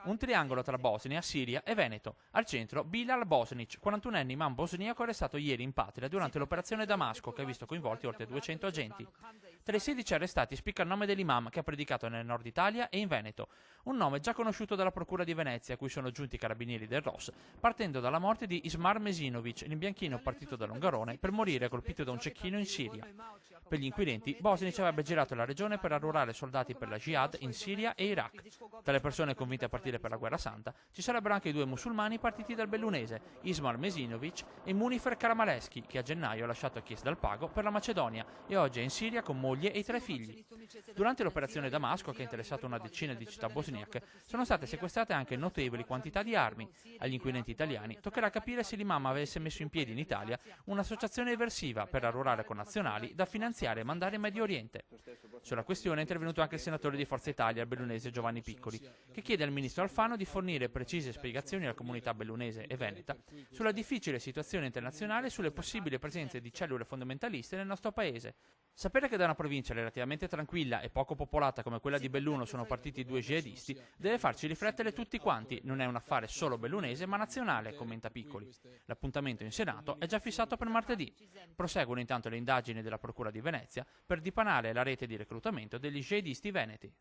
Un triangolo tra Bosnia, Siria e Veneto. Al centro Bilal Bosnic, 41enne imam bosniaco arrestato ieri in patria durante l'operazione Damasco, che ha visto coinvolti oltre 200 agenti. Tra i 16 arrestati spicca il nome dell'imam che ha predicato nel nord Italia e in Veneto, un nome già conosciuto dalla Procura di Venezia, a cui sono giunti i carabinieri del ROS, partendo dalla morte di Ismar Mesinovic, l'imbianchino partito dall'Ungarone per morire colpito da un cecchino in Siria. Per gli inquirenti, Bosnic avrebbe girato la regione per arruolare soldati per la Jihad in Siria e Iraq. Tra le persone convinte a partire per la guerra santa ci sarebbero anche i due musulmani partiti dal bellunese, Ismail Mesinovic e Munifer Karamaleschi, che a gennaio ha lasciato Chies dal Pago per la Macedonia e oggi è in Siria con moglie e 3 figli. Durante l'operazione Damasco, che ha interessato una decina di città bosniache, sono state sequestrate anche notevoli quantità di armi. Agli inquirenti italiani toccherà capire se l'imam avesse messo in piedi in Italia un'associazione eversiva per arruolare connazionali da finanziare e mandare in Medio Oriente. Sulla questione è intervenuto anche il senatore di Forza Italia, il bellunese Giovanni Piccoli, che chiede al ministro Alfano di fornire precise spiegazioni alla comunità bellunese e veneta sulla difficile situazione internazionale e sulle possibili presenze di cellule fondamentaliste nel nostro paese. Sapere che da una provincia relativamente tranquilla e poco popolata come quella di Belluno sono partiti 2 jihadisti deve farci riflettere tutti quanti, non è un affare solo bellunese ma nazionale, commenta Piccoli. L'appuntamento in Senato è già fissato per martedì. Proseguono intanto le indagini della Procura di Venezia per dipanare la rete di reclutamento degli jihadisti veneti.